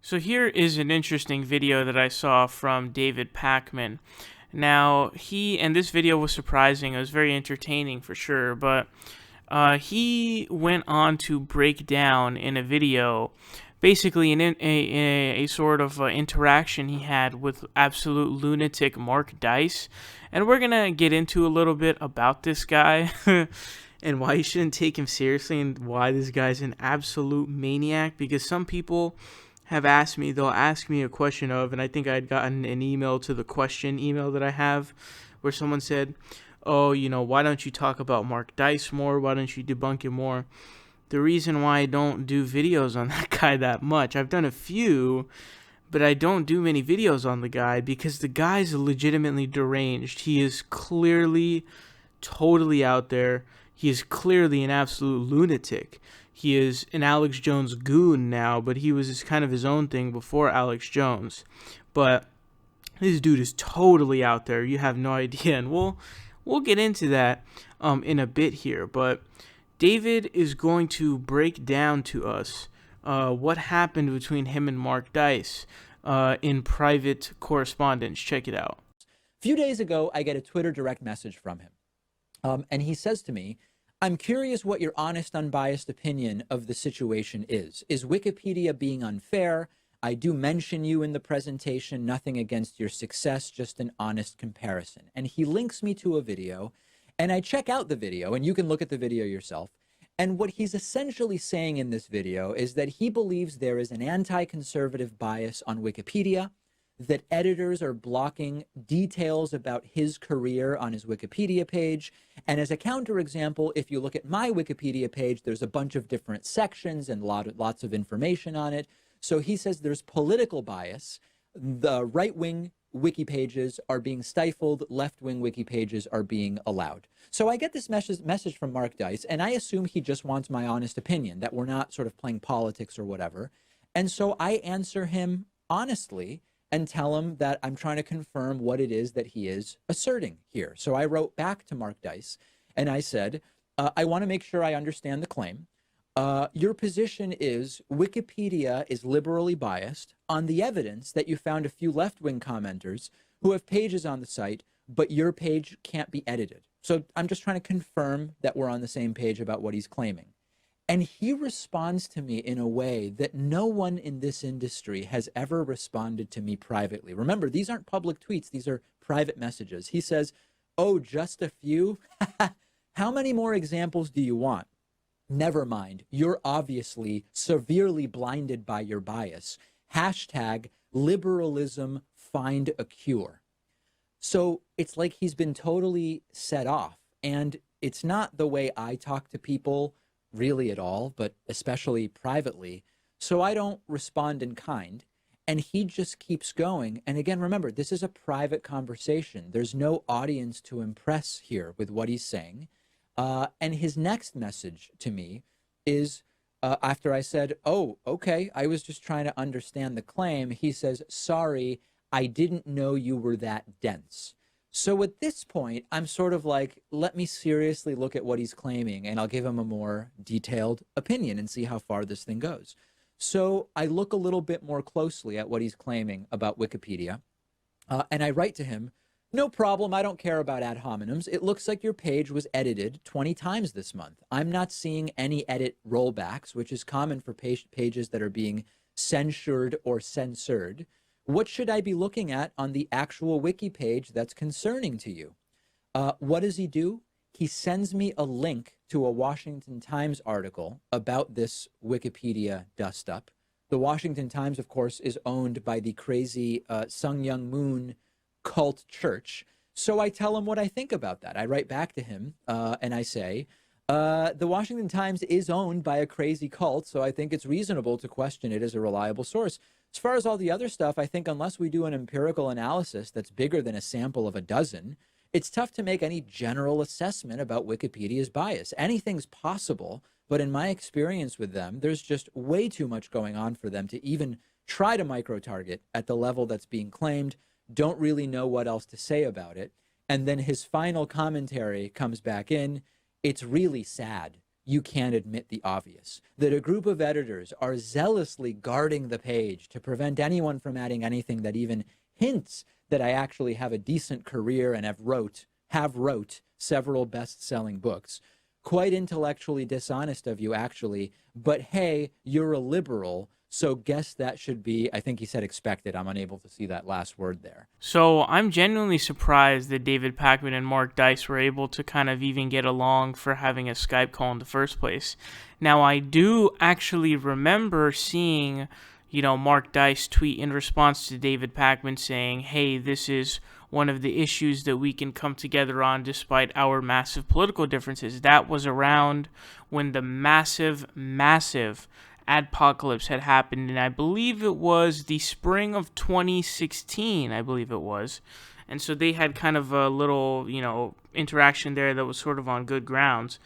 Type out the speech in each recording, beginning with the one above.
So here is an interesting video that I saw from David Pakman. Now, this video was surprising. It was very entertaining for sure, but he went on to break down in a video basically a sort of interaction he had with absolute lunatic Mark Dice. And we're going to get into a little bit about this guy and why you shouldn't take him seriously and why this guy's an absolute maniac, because some people they'll ask me a question of, and I think I'd gotten an email to the question email that I have where someone said, oh, why don't you talk about Mark Dice more? Why don't you debunk him more? The reason why I don't do videos on that guy that much, I've done a few, but I don't do many videos on the guy because the guy's legitimately deranged. He is clearly totally out there. He is clearly an absolute lunatic. He is an Alex Jones goon now, but he was kind of his own thing before Alex Jones. But this dude is totally out there. You have no idea, and we'll get into that in a bit here. But David is going to break down to us what happened between him and Mark Dice in private correspondence. Check it out. A few days ago, I get a Twitter direct message from him, and he says to me, I'm curious what your honest, unbiased opinion of the situation is. Is Wikipedia being unfair? I do mention you in the presentation, nothing against your success, just an honest comparison. And he links me to a video, and I check out the video, and you can look at the video yourself. And what he's essentially saying in this video is that he believes there is an anti-conservative bias on Wikipedia, that editors are blocking details about his career on his Wikipedia page. And as a counterexample, if you look at my Wikipedia page, there's a bunch of different sections and lots of information on it. So he says there's political bias. The right-wing wiki pages are being stifled, left-wing wiki pages are being allowed. So I get this message from Mark Dice, and I assume he just wants my honest opinion, that we're not sort of playing politics or whatever. And so I answer him honestly and tell him that I'm trying to confirm what it is that he is asserting here. So I wrote back to Mark Dice, and I said, I want to make sure I understand the claim. Your position is Wikipedia is liberally biased on the evidence that you found a few left-wing commenters who have pages on the site, but your page can't be edited. So I'm just trying to confirm that we're on the same page about what he's claiming. And he responds to me in a way that no one in this industry has ever responded to me privately. Remember, these aren't public tweets. These are private messages. He says, oh, just a few? How many more examples do you want? Never mind. You're obviously severely blinded by your bias. Hashtag liberalism find a cure. So it's like he's been totally set off. And it's not the way I talk to people really at all, but especially privately. So I don't respond in kind. And he just keeps going. And again, remember, this is a private conversation. There's no audience to impress here with what he's saying. And his next message to me is after I said, oh, okay, I was just trying to understand the claim. He says, sorry, I didn't know you were that dense. So at this point, I'm sort of like, let me seriously look at what he's claiming, and I'll give him a more detailed opinion and see how far this thing goes. So I look a little bit more closely at what he's claiming about Wikipedia, and I write to him, no problem, I don't care about ad hominems. It looks like your page was edited 20 times this month. I'm not seeing any edit rollbacks, which is common for pages that are being censured or censored. What should I be looking at on the actual wiki page that's concerning to you? What does he do? He sends me a link to a Washington Times article about this Wikipedia dust-up. The Washington Times, of course, is owned by the crazy Sung Young Moon cult church. So I tell him what I think about that. I write back to him and I say, the Washington Times is owned by a crazy cult, so I think it's reasonable to question it as a reliable source. As far as all the other stuff, I think unless we do an empirical analysis that's bigger than a sample of a dozen, it's tough to make any general assessment about Wikipedia's bias. Anything's possible, but in my experience with them, there's just way too much going on for them to even try to micro-target at the level that's being claimed. Don't really know what else to say about it. And then his final commentary comes back in. It's really sad you can't admit the obvious, that a group of editors are zealously guarding the page to prevent anyone from adding anything that even hints that I actually have a decent career and have wrote several best-selling books. Quite intellectually dishonest of you, actually, but hey, you're a liberal, so guess that should be, I think he said expected. I'm unable to see that last word there. So I'm genuinely surprised that David Pakman and Mark Dice were able to kind of even get along for having a Skype call in the first place. Now, I do actually remember seeing, Mark Dice tweet in response to David Pakman saying, hey, this is one of the issues that we can come together on despite our massive political differences. That was around when the massive adpocalypse had happened, and I believe it was the spring of 2016, I believe it was. And so they had kind of a little, interaction there that was sort of on good grounds.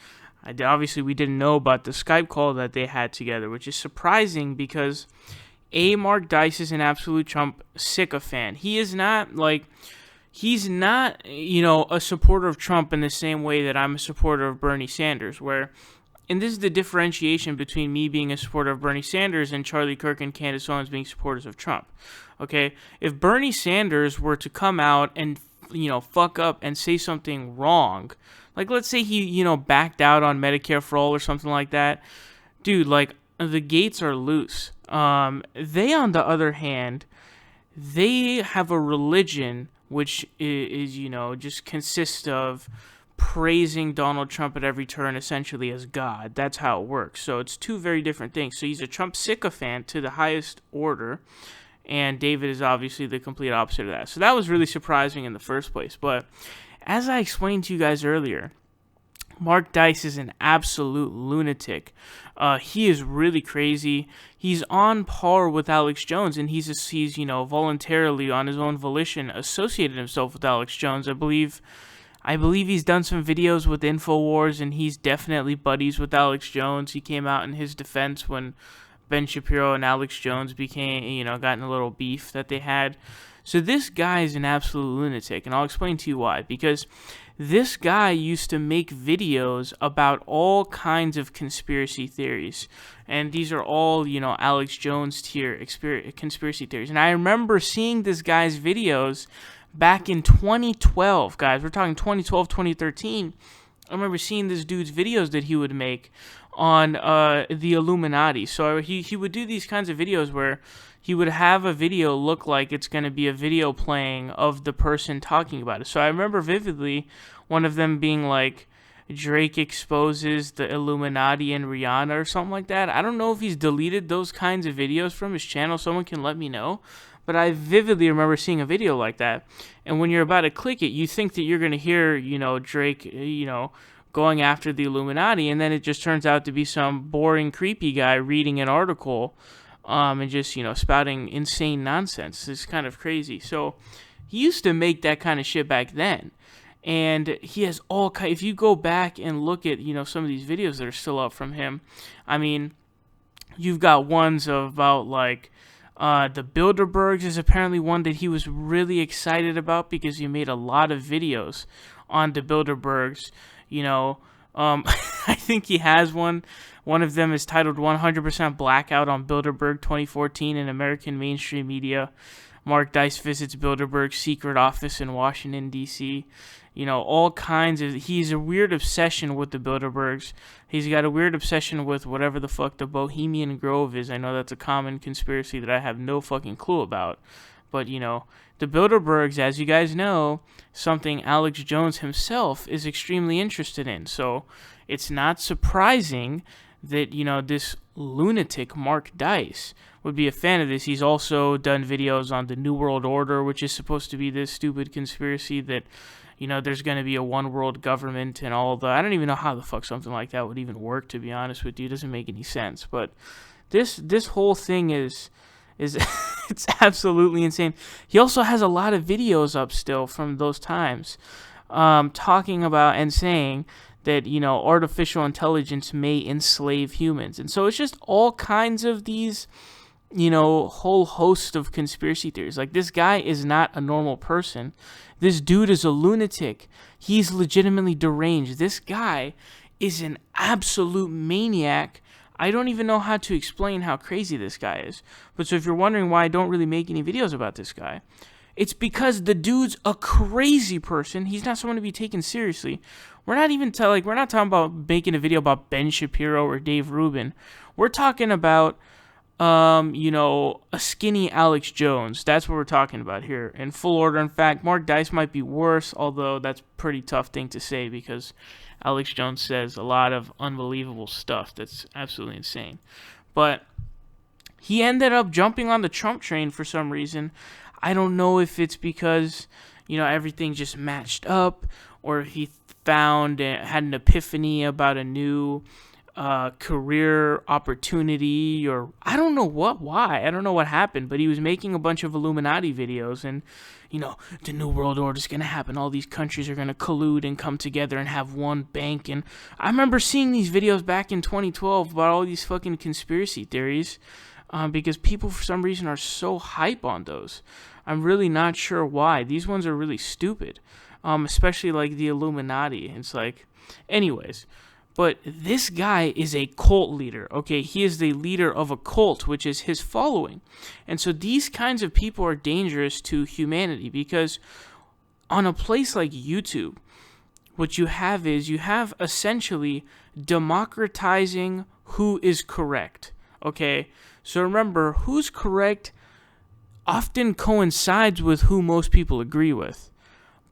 Obviously, we didn't know about the Skype call that they had together, which is surprising because Mark Dice is an absolute Trump sycophant. He's not, a supporter of Trump in the same way that I'm a supporter of Bernie Sanders, and this is the differentiation between me being a supporter of Bernie Sanders and Charlie Kirk and Candace Owens being supporters of Trump. Okay? If Bernie Sanders were to come out and, fuck up and say something wrong, like let's say he, backed out on Medicare for all or something like that, dude, the gates are loose. They, on the other hand, they have a religion which is, just consists of praising Donald Trump at every turn essentially as God. That's how it works. So it's two very different things. So he's a Trump sycophant to the highest order, and David is obviously the complete opposite of that. So that was really surprising in the first place. But as I explained to you guys earlier, Mark Dice is an absolute lunatic. He is really crazy. He's on par with Alex Jones, and he's voluntarily on his own volition associated himself with Alex Jones. I believe he's done some videos with InfoWars, and he's definitely buddies with Alex Jones. He came out in his defense when Ben Shapiro and Alex Jones got in a little beef that they had. So this guy is an absolute lunatic, and I'll explain to you why. Because this guy used to make videos about all kinds of conspiracy theories. And these are all, Alex Jones tier conspiracy theories. And I remember seeing this guy's videos back in 2012, guys. We're talking 2012, 2013. I remember seeing this dude's videos that he would make on the Illuminati. So he would do these kinds of videos where he would have a video look like it's going to be a video playing of the person talking about it. So I remember vividly one of them being like, Drake exposes the Illuminati and Rihanna or something like that. I don't know if he's deleted those kinds of videos from his channel. Someone can let me know. But I vividly remember seeing a video like that. And when you're about to click it, you think that you're going to hear, Drake, going after the Illuminati. And then it just turns out to be some boring, creepy guy reading an article and just, spouting insane nonsense. It's kind of crazy. So he used to make that kind of shit back then. And he has if you go back and look at, some of these videos that are still up from him, I mean, you've got ones about the Bilderbergs is apparently one that he was really excited about because he made a lot of videos on the Bilderbergs. I think he has one. One of them is titled 100% Blackout on Bilderberg 2014 in American mainstream media. Mark Dice visits Bilderberg's secret office in Washington, D.C. All kinds of... He's a weird obsession with the Bilderbergs. He's got a weird obsession with whatever the fuck the Bohemian Grove is. I know that's a common conspiracy that I have no fucking clue about. But, the Bilderbergs, as you guys know, something Alex Jones himself is extremely interested in. So it's not surprising that, this lunatic Mark Dice would be a fan of this. He's also done videos on the New World Order, which is supposed to be this stupid conspiracy that, there's going to be a one world government and all the... I don't even know how the fuck something like that would even work, to be honest with you. It doesn't make any sense. But this whole thing is it's absolutely insane. He also has a lot of videos up still from those times talking about and saying that, artificial intelligence may enslave humans. And so it's just all kinds of these, whole host of conspiracy theories. This guy is not a normal person. This dude is a lunatic. He's legitimately deranged. This guy is an absolute maniac. I don't even know how to explain how crazy this guy is. But so if you're wondering why I don't really make any videos about this guy, it's because the dude's a crazy person. He's not someone to be taken seriously. We're not even we're not talking about making a video about Ben Shapiro or Dave Rubin. We're talking about a skinny Alex Jones. That's what we're talking about here. In full order. In fact, Mark Dice might be worse, although that's a pretty tough thing to say because Alex Jones says a lot of unbelievable stuff that's absolutely insane. But he ended up jumping on the Trump train for some reason. I don't know if it's because, everything just matched up, or if he had an epiphany about a new career opportunity, or I don't know why. I don't know what happened, but he was making a bunch of Illuminati videos, and the New World Order is going to happen. All these countries are going to collude and come together and have one bank. And I remember seeing these videos back in 2012 about all these fucking conspiracy theories, because people for some reason are so hype on those. I'm really not sure why. These ones are really stupid, especially like the Illuminati. It's like, anyways. But this guy is a cult leader, okay? He is the leader of a cult, which is his following. And so these kinds of people are dangerous to humanity because on a place like YouTube, what you have is essentially democratizing who is correct, okay? So remember, who's correct often coincides with who most people agree with.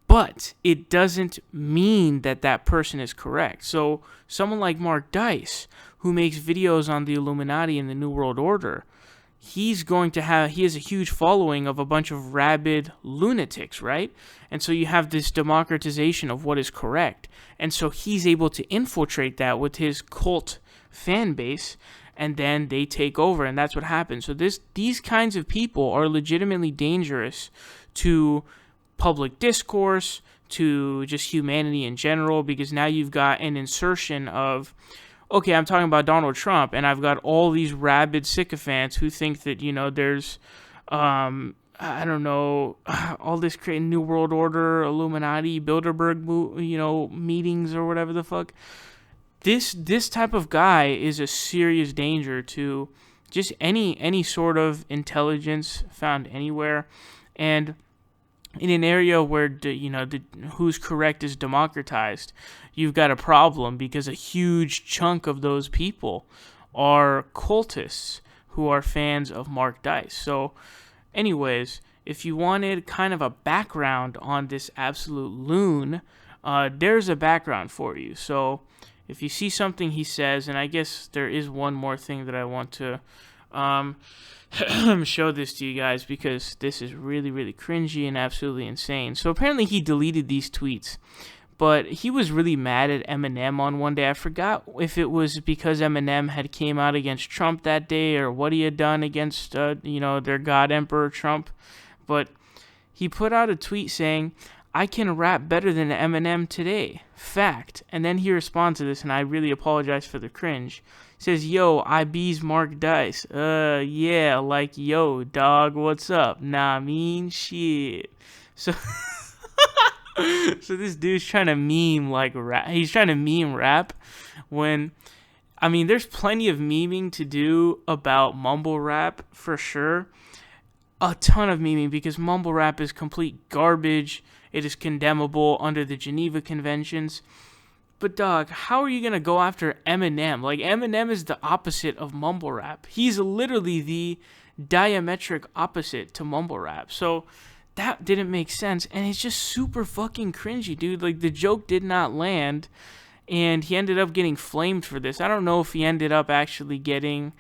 But it doesn't mean that that person is correct. So someone like Mark Dice, who makes videos on the Illuminati and the New World Order, he has a huge following of a bunch of rabid lunatics, right? And so you have this democratization of what is correct. And so he's able to infiltrate that with his cult fan base, and then they take over, and that's what happens. So these kinds of people are legitimately dangerous to public discourse, to just humanity in general, because now you've got an insertion of, okay, I'm talking about Donald Trump, and I've got all these rabid sycophants who think that, there's, I don't know, all this creating New World Order, Illuminati, Bilderberg, meetings or whatever the fuck. This type of guy is a serious danger to just any sort of intelligence found anywhere, and in an area where who's correct is democratized, you've got a problem because a huge chunk of those people are cultists who are fans of Mark Dice. So, anyways, if you wanted kind of a background on this absolute loon, there's a background for you. So, if you see something he says, and I guess there is one more thing that I want to show this to you guys because this is really, really cringy and absolutely insane. So apparently he deleted these tweets, but he was really mad at Eminem on one day. I forgot if it was because Eminem had came out against Trump that day or what he had done against, their God Emperor Trump. But he put out a tweet saying, "I can rap better than Eminem today. Fact." And then he responds to this, and I really apologize for the cringe. He says, "Yo, I bees Mark Dice. Yeah, like, yo, dog, what's up? Nah, mean shit." So, so this dude's trying to meme like rap. He's trying to meme rap when, I mean, there's plenty of memeing to do about mumble rap for sure. A ton of memeing because mumble rap is complete garbage. It is condemnable under the Geneva Conventions. But dog, how are you going to go after Eminem? Like, Eminem is the opposite of mumble rap. He's literally the diametric opposite to mumble rap. So that didn't make sense. And it's just super fucking cringy, dude. Like, the joke did not land. And he ended up getting flamed for this. I don't know if he ended up actually getting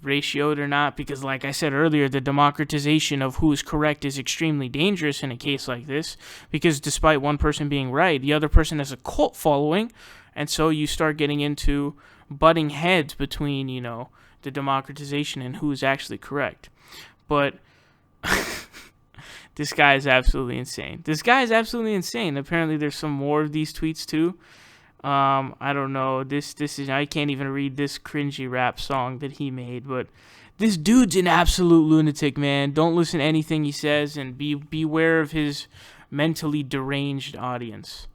ratioed or not, because like I said earlier, the democratization of who is correct is extremely dangerous in a case like this, because despite one person being right, the other person has a cult following, and so you start getting into butting heads between, the democratization and who is actually correct. But this guy is absolutely insane. Apparently there's some more of these tweets too. I don't know. This is, I can't even read this cringy rap song that he made, but this dude's an absolute lunatic, man. Don't listen to anything he says, and beware of his mentally deranged audience.